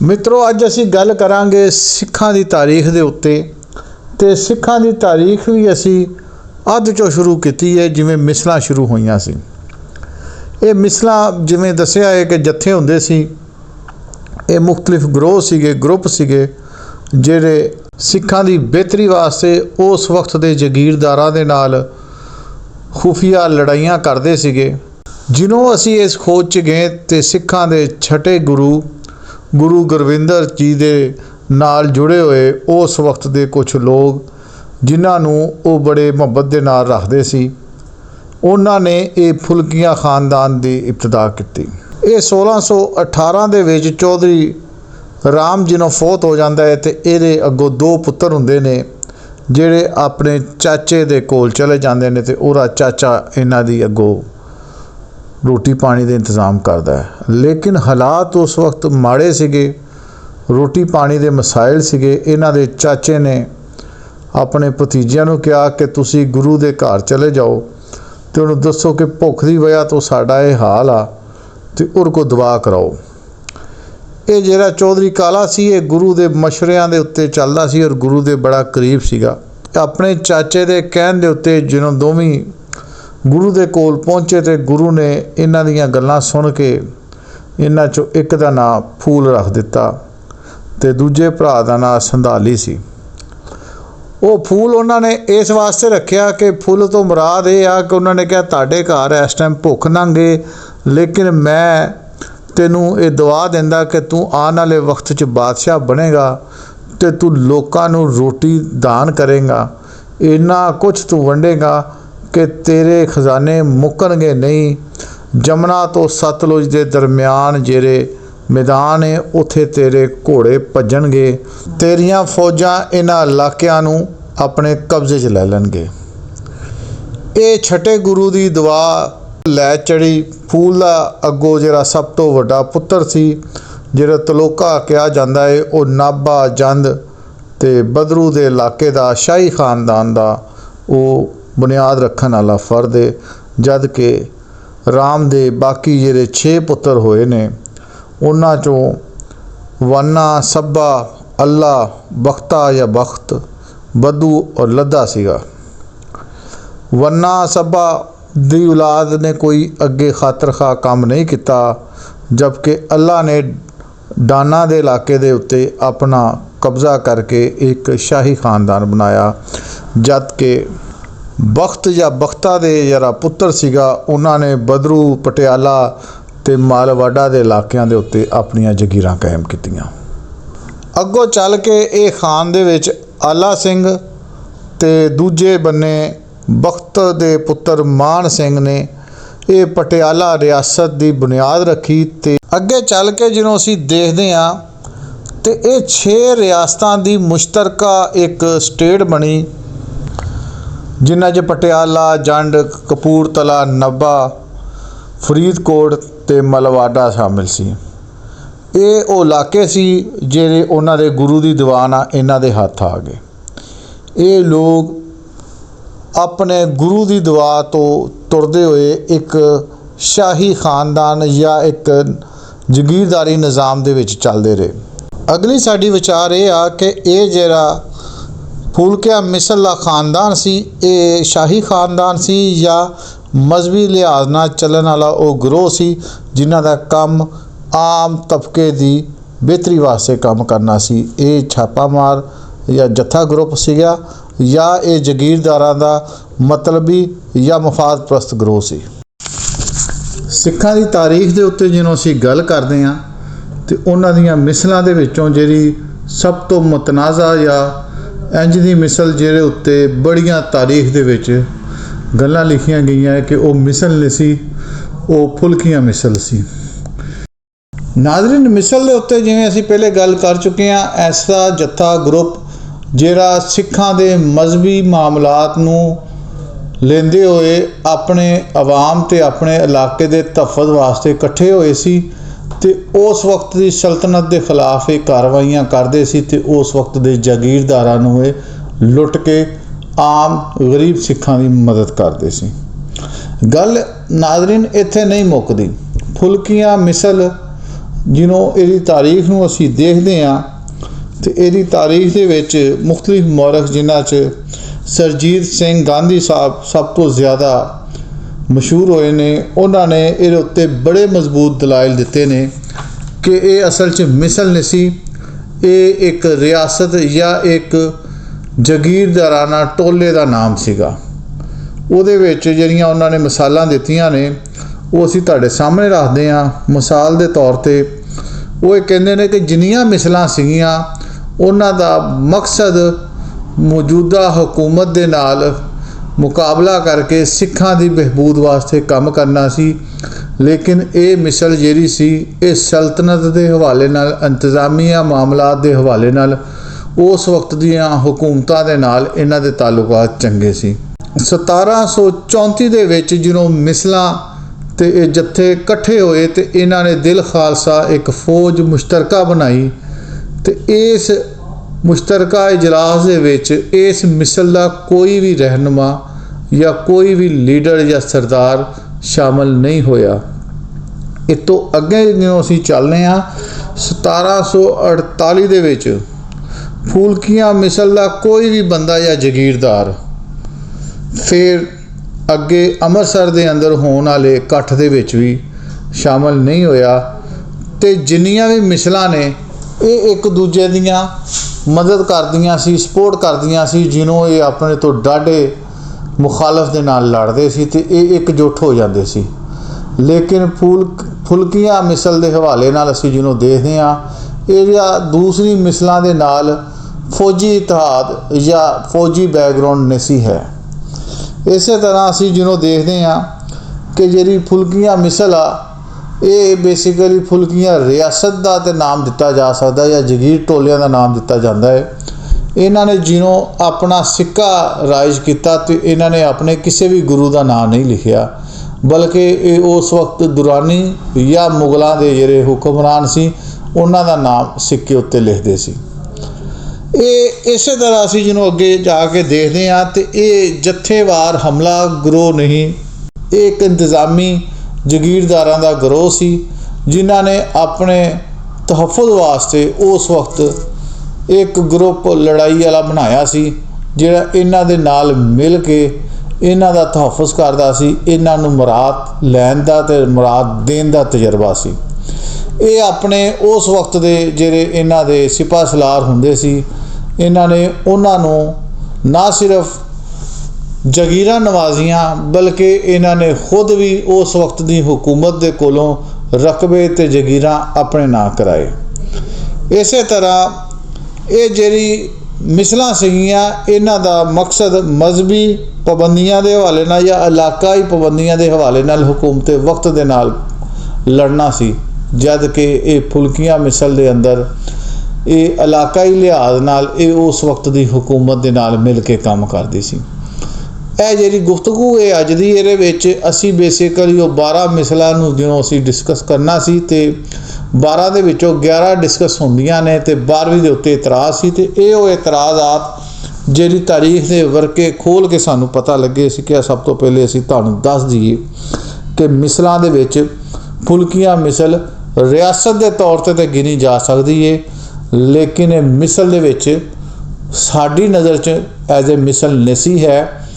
मित्रों अज असी गल करांगे सिखां दी तारीख दे उत्ते ते सिखां दी तारीख भी असी अध चों शुरू कीती है जिवें मिसलां शुरू होईयां सी। ये मिसलां जिवें दस्सिया है कि जत्थे हुंदे सी, ये मुख्तलिफ ग्रोह सीगे, ग्रुप सीगे जिहड़े सिखां दी बेहतरी वास्ते उस वक्त दे जगीरदारां दे नाल खुफिया लड़ाइयां करदे सीगे। जिन्हों असी इस खोज च गए तो सिखां दे छठे गुरु गुरविंदर जी दे नाल जुड़े हुए उस वक्त दे कुछ लोग जिन्होंने वो बड़े मुहब्बत दे नाल रखते सी, उन्होंने ये फुल्किया खानदान की इब्तदा की। ये 1618 दे विच चौधरी राम जी नूं फौत हो जाता है तो ये अगों दो पुत्र हुंदे ने जिहड़े अपने चाचे दे कोल चले जाते हैं तो उहदा चाचा इन्हां दी अगों रोटी पानी का इंतज़ाम करता है। लेकिन हालात उस वक्त माड़े सीगे, रोटी पानी के मसाइल सीगे। इन्हां दे चाचे ने अपने भतीजिਆਂ ਨੂੰ कहा कि तुसी गुरु के घर चले जाओ तो उन्होंने दसो कि भुख की वजह तो साडा ये हाल आ तो उहदे को दुआ कराओ। ये जिहड़ा चौधरी काला सी ये गुरु के मशवरिਆਂ ਦੇ उत्ते चलदा सी और गुरु के बड़ा करीब सीगा। अपने चाचे के कहण दे उत्ते ਜਦੋਂ दोवें गुरु के कोल पहुँचे तो गुरु ने इन्हां दीयां गल्लां सुन के इन्हां चों एक दा नाम फूल रख दिता ते दूजे भरा दा नाम संधाली सी। वो फूल उन्होंने इस वास्ते रखिया कि फुल तो मुराद ये आ कि उन्होंने कहा तुहाडे घर इस टाइम भुख नंगे, लेकिन मैं तैनूं ये दुआ दिंदा कि तू आने वाले वक्त च बादशाह बनेगा तो तू लोकां नूं रोटी दान करेगा, इन्ना कुछ तू वंडेगा कि तेरे खजाने मुकणगे नहीं। जमुना तो सतलुज के दरम्यान जेरे मैदान है उत्थे तेरे घोड़े भजणगे, तेरियां फौजां इन्हां इलाकिਆਂ ਨੂੰ अपने कब्जे च लै लैणगे। ये छठे गुरु की दुआ लै चढ़ी। फूल का अगों जिहड़ा सब तो वड्डा पुत्र सी जिहड़ा तलोका कहा जाता है वो नाभा जंद ते बदरू के इलाके का शाही खानदान का वो बुनियाद रखने वाला फर्द है। जद के राम दे बाकी जिहड़े 6 पुत्र होए ने उन्हां चों वन्ना सब्बा अल्लाह बख्ता या बख्त बदू और लद्दा सीगा। वन्ना सब्बा दी औलाद ने कोई अगे खातर खा काम नहीं किया, जबकि अल्लाह ने डाना दे इलाके दे उत्ते अपना कब्जा करके एक शाही खानदान बनाया। जद के बख्त या बख्ता दे जरा पुत्र सीगा उन्होंने बदरू पटियाला ते मालवाड़ा के इलाकों के उत्ते अपनियां जगीरां कायम कीतियां। अगों चल के ये खान दे विच आला सिंह ते दूजे बन्ने बख्त दे पुत्र मान सिंह ने ये पटियाला रियासत की बुनियाद रखी। ते अगे चल के जिन्हों असीं देखते हाँ तो ये 6 रियासतां की मुश्तरका एक स्टेट बनी जिन्हां च पटियाला, जंड, कपूरथला, नब्बा, फरीदकोट ते मलवाड़ा शामिल सी। ये वो इलाके सी जिहड़े उन्हां दे गुरु की दीवान आ इन्हां दे हत्थ आ गए। ये लोग अपने गुरु की दुआ तो तुरदे हुए एक शाही खानदान या एक जगीरदारी निज़ाम दे विच चलदे रहे। अगली साडी विचार ये आ कि ये जिहड़ा फूलकिया मिसल का खानदान सी ये शाही खानदान सी या मजहबी लिहाज नाल चलन वाला वो ग्रोह सी जिन्हां दा काम आम तबके की बेहतरी वास्ते काम करना सी। ये छापा मार या जत्था ग्रुप सीगा या ये जगीरदारां दा मतलबी या मफाद प्रस्त ग्रोह सी। सिखां दी तारीख दे उत्ते जिन्हों असीं गल करदे हां ते उन्हां दीयां मिसलां दे विचों जिहड़ी सब तो मुतनाज़ा या इंज दी मिसल जिहड़े उत्ते बड़ियां तारीख दे विच गल्लां लिखियां गईयां कि वो मिसल नहीं सी, वो फुल्कियां मिसल सी। नाज़रीन मिसल दे उत्ते जिवें असीं पहले गल कर चुके हैं, ऐसा जत्था ग्रुप जिहड़ा सिखां दे मजहबी मामलात नूं लेंदे होए अपने आवाम ते अपने इलाके दे तहफ़्फ़ुज़ वास्ते इकट्ठे होए सी ते उस वक्त की सल्तनत के खिलाफ ये कार्रवाइयां करते सी ते उस वक्त के जागीरदारां नूं लुट के आम गरीब सिखां की मदद करते सी। गल नाज़रीन इत्थे नहीं मुकदी। फुल्कियां मिसल ਜਿਨੋਂ ਇਹਦੀ ਤਾਰੀਖ ਨੂੰ ਅਸੀਂ ਦੇਖਦੇ ਹਾਂ ਤੇ ਇਹਦੀ ਤਾਰੀਖ ਦੇ ਵਿੱਚ ਮੁਖਤਲਿਫ ਮੌਰਖ ਜਿਨ੍ਹਾਂ 'ਚ ਸਰਜੀਤ ਸਿੰਘ ਗਾਂਧੀ ਸਾਹਿਬ ਸਭ ਤੋਂ ਜ਼ਿਆਦਾ ਮਸ਼ਹੂਰ ਹੋਏ ਨੇ। ਉਹਨਾਂ ਨੇ ਇਹਦੇ ਉੱਤੇ ਬੜੇ ਮਜ਼ਬੂਤ ਦਲਾਇਲ ਦਿੱਤੇ ਨੇ ਕਿ ਇਹ ਅਸਲ 'ਚ ਮਿਸਲ ਨਹੀਂ ਸੀ, ਇਹ ਇੱਕ ਰਿਆਸਤ ਜਾਂ ਇੱਕ ਜਗੀਰਦਾਰਾਨਾ ਟੋਲੇ ਦਾ ਨਾਮ ਸੀਗਾ। ਉਹਦੇ ਵਿੱਚ ਜਿਹੜੀਆਂ ਉਹਨਾਂ ਨੇ ਮਿਸਾਲਾਂ ਦਿੱਤੀਆਂ ਨੇ ਉਹ ਅਸੀਂ ਤੁਹਾਡੇ ਸਾਹਮਣੇ ਰੱਖਦੇ ਹਾਂ। ਮਿਸਾਲ ਦੇ ਤੌਰ 'ਤੇ ਉਹ ਇਹ ਕਹਿੰਦੇ ਨੇ ਕਿ ਜਿੰਨੀਆਂ ਮਿਸਲਾਂ ਸੀਗੀਆਂ ਉਹਨਾਂ ਦਾ ਮਕਸਦ ਮੌਜੂਦਾ ਹਕੂਮਤ ਦੇ ਨਾਲ ਮੁਕਾਬਲਾ ਕਰਕੇ ਸਿੱਖਾਂ ਦੀ ਬਹਿਬੂਦ ਵਾਸਤੇ ਕੰਮ ਕਰਨਾ ਸੀ। ਲੇਕਿਨ ਇਹ ਮਿਸਲ ਜਿਹੜੀ ਸੀ ਇਹ ਸਲਤਨਤ ਦੇ ਹਵਾਲੇ ਨਾਲ, ਇੰਤਜ਼ਾਮੀਆ ਮਾਮਲਾਤ ਦੇ ਹਵਾਲੇ ਨਾਲ ਉਸ ਵਕਤ ਦੀਆਂ ਹਕੂਮਤਾਂ ਦੇ ਨਾਲ ਇਹਨਾਂ ਦੇ ਤਾਲੁਕਾਤ ਚੰਗੇ ਸੀ। 1734 ਦੇ ਵਿੱਚ ਜਦੋਂ ਮਿਸਲਾਂ ਤੇ ਇਹ ਜੱਥੇ ਇਕੱਠੇ ਹੋਏ ਤੇ ਇਹਨਾਂ ਨੇ ਦਿਲ ਖਾਲਸਾ ਇੱਕ ਫੌਜ ਮੁਸ਼ਤਰਕਾ ਬਣਾਈ ਤੇ ਇਸ ਮੁਸ਼ਤਰਕਾ ਇਜਲਾਸ ਦੇ ਵਿੱਚ ਇਸ ਮਿਸਲ ਦਾ ਕੋਈ ਵੀ ਰਹਿਨੁਮਾ ਜਾਂ ਕੋਈ ਵੀ ਲੀਡਰ ਜਾਂ ਸਰਦਾਰ ਸ਼ਾਮਲ ਨਹੀਂ ਹੋਇਆ। ਇਸ ਤੋਂ ਅੱਗੇ ਜਦੋਂ ਅਸੀਂ ਚੱਲਦੇ ਹਾਂ 1748 ਦੇ ਵਿੱਚ ਫੂਲਕੀਆਂ ਮਿਸਲ ਦਾ ਕੋਈ ਵੀ ਬੰਦਾ ਜਾਂ ਜਗੀਰਦਾਰ ਫਿਰ ਅੱਗੇ ਅੰਮ੍ਰਿਤਸਰ ਦੇ ਅੰਦਰ ਹੋਣ ਵਾਲੇ ਇਕੱਠ ਦੇ ਵਿੱਚ ਵੀ ਸ਼ਾਮਲ ਨਹੀਂ ਹੋਇਆ। ਤੇ ਜਿੰਨੀਆਂ ਵੀ ਮਿਸਲਾਂ ਨੇ ਇਹ ਇੱਕ ਦੂਜੇ ਦੀਆਂ ਮਦਦ ਕਰਦੀਆਂ ਸੀ, ਸਪੋਰਟ ਕਰਦੀਆਂ ਸੀ। ਜਿਹਨੂੰ ਇਹ ਆਪਣੇ ਤੋਂ ਡਾਢੇ ਮੁਖਾਲਫ ਦੇ ਨਾਲ ਲੜਦੇ ਸੀ ਤੇ ਇਹ ਇਕਜੁੱਟ ਹੋ ਜਾਂਦੇ ਸੀ। ਲੇਕਿਨ ਫੁਲਕੀਆਂ ਮਿਸਲ ਦੇ ਹਵਾਲੇ ਨਾਲ ਅਸੀਂ ਜਿਹਨੂੰ ਦੇਖਦੇ ਹਾਂ ਇਹ ਜਾਂ ਦੂਸਰੀ ਮਿਸਲਾਂ ਦੇ ਨਾਲ ਫੌਜੀ ਇਤਿਹਾਦ ਜਾਂ ਫੌਜੀ ਬੈਕਗਰਾਉਂਡ ਨਹੀਂ ਸੀ ਹੈ। ਇਸੇ ਤਰ੍ਹਾਂ ਅਸੀਂ ਜਿਹਨੂੰ ਦੇਖਦੇ ਹਾਂ ਕਿ ਜਿਹੜੀ ਫੁਲਕੀਆਂ ਮਿਸਲ ਆ ਇਹ ਬੇਸਿਕਲੀ ਫੁਲਕੀਆਂ ਰਿਆਸਤ ਦਾ ਤੇ ਨਾਮ ਦਿੱਤਾ ਜਾ ਸਕਦਾ ਜਾਂ ਜਗੀਰ ਟੋਲਿਆਂ ਦਾ ਨਾਮ ਦਿੱਤਾ ਜਾਂਦਾ ਹੈ। ਇਹਨਾਂ ਨੇ ਜਿਹਨੂੰ ਆਪਣਾ ਸਿੱਕਾ ਰਾਇਜ ਕੀਤਾ ਤੇ ਇਹਨਾਂ ਨੇ ਆਪਣੇ ਕਿਸੇ ਵੀ ਗੁਰੂ ਦਾ ਨਾਮ ਨਹੀਂ ਲਿਖਿਆ, ਬਲਕਿ ਇਹ ਉਸ ਵਕਤ ਦੁਰਾਨੀ ਜਾਂ ਮੁਗਲਾਂ ਦੇ ਜਿਹੜੇ ਹੁਕਮਰਾਨ ਸੀ ਉਹਨਾਂ ਦਾ ਨਾਮ ਸਿੱਕੇ ਉੱਤੇ ਲਿਖਦੇ ਸੀ। ਇਹ ਇਸੇ ਤਰ੍ਹਾਂ ਅਸੀਂ ਜਿਹਨੂੰ ਅੱਗੇ ਜਾ ਕੇ ਦੇਖਦੇ ਹਾਂ ਤੇ ਇਹ ਜੱਥੇਵਾਰ ਹਮਲਾ ਗਰੋਹ ਨਹੀਂ, ਇਹ ਇੱਕ ਇੰਤਜ਼ਾਮੀ ਜਗੀਰਦਾਰਾਂ ਦਾ ਗਰੋਹ ਸੀ ਜਿਨ੍ਹਾਂ ਨੇ ਆਪਣੇ ਤਹਫੁਜ਼ ਵਾਸਤੇ ਉਸ ਵਕਤ ਇੱਕ ਗਰੁੱਪ ਲੜਾਈ ਵਾਲਾ ਬਣਾਇਆ ਸੀ ਜਿਹੜਾ ਇਹਨਾਂ ਦੇ ਨਾਲ ਮਿਲ ਕੇ ਇਹਨਾਂ ਦਾ ਤਹਫੁਜ਼ ਕਰਦਾ ਸੀ। ਇਹਨਾਂ ਨੂੰ ਮੁਰਾਦ ਲੈਣ ਦਾ ਤੇ ਮੁਰਾਦ ਦੇਣ ਦਾ ਤਜਰਬਾ ਸੀ। ਇਹ ਆਪਣੇ ਉਸ ਵਕਤ ਦੇ ਜਿਹੜੇ ਇਹਨਾਂ ਦੇ ਸਿਪਾਹ ਸਲਾਰ ਹੁੰਦੇ ਸੀ ਇਹਨਾਂ ਨੇ ਉਹਨਾਂ ਨੂੰ ਨਾ ਸਿਰਫ ਜਗੀਰਾਂ ਨਵਾਜ਼ੀਆਂ ਬਲਕਿ ਇਹਨਾਂ ਨੇ ਖੁਦ ਵੀ ਉਸ ਵਕਤ ਦੀ ਹਕੂਮਤ ਦੇ ਕੋਲੋਂ ਰਕਬੇ ਤੇ ਜਗੀਰਾਂ ਆਪਣੇ ਨਾਂ ਕਰਾਏ। ਇਸੇ ਤਰ੍ਹਾਂ ਇਹ ਜਿਹੜੀ ਮਿਸਲਾਂ ਸੀਗੀਆਂ ਇਹਨਾਂ ਦਾ ਮਕਸਦ ਮਜ਼ਹਬੀ ਪਾਬੰਦੀਆਂ ਦੇ ਹਵਾਲੇ ਨਾਲ ਜਾਂ ਇਲਾਕਾਈ ਪਾਬੰਦੀਆਂ ਦੇ ਹਵਾਲੇ ਨਾਲ ਹਕੂਮਤ ਵਕਤ ਦੇ ਨਾਲ ਲੜਨਾ ਸੀ, ਜਦ ਕਿ ਇਹ ਫੁਲਕੀਆਂ ਮਿਸਲ ਦੇ ਅੰਦਰ ਇਹ ਇਲਾਕਾਈ ਲਿਹਾਜ਼ ਨਾਲ ਇਹ ਉਸ ਵਕਤ ਦੀ ਹਕੂਮਤ ਦੇ ਨਾਲ ਮਿਲ ਕੇ ਕੰਮ ਕਰਦੀ ਸੀ। ਇਹ ਜਿਹੜੀ ਗੁਫ਼ਤਗੂ ਇਹ ਅੱਜ ਦੀ ਇਹਦੇ ਵਿੱਚ ਅਸੀਂ ਬੇਸਿਕਲੀ ਉਹ 12 ਮਿਸਲਾਂ ਨੂੰ ਜਦੋਂ ਅਸੀਂ ਡਿਸਕਸ ਕਰਨਾ ਸੀ ਤੇ 12 ਦੇ ਵਿੱਚੋਂ 11 ਡਿਸਕਸ ਹੁੰਦੀਆਂ ਨੇ ਤੇ 12ਵੀਂ ਦੇ ਉੱਤੇ ਇਤਰਾਜ਼ ਸੀ ਤੇ ਇਹ ਉਹ ਇਤਰਾਜ਼ਾਤ ਜਿਹੜੀ ਤਾਰੀਖ ਦੇ ਵਰਕੇ ਖੋਲ੍ਹ ਕੇ ਸਾਨੂੰ ਪਤਾ ਲੱਗੇ ਸੀ ਕਿ ਸਭ ਤੋਂ ਪਹਿਲੇ ਅਸੀਂ ਤੁਹਾਨੂੰ ਦੱਸ ਦਈਏ ਕਿ ਮਿਸਲਾਂ ਦੇ ਵਿੱਚ ਫੁਲਕੀਆਂ ਮਿਸਲ ਰਿਆਸਤ ਦੇ ਤੌਰ 'ਤੇ ਗਿਣੀ ਜਾ ਸਕਦੀ ਹੈ, ਲੇਕਿਨ ਇਹ ਮਿਸਲ ਦੇ ਵਿੱਚ ਸਾਡੀ ਨਜ਼ਰ 'ਚ ਐਜ਼ ਏ ਮਿਸਲ ਨਹੀਂ ਹੈ।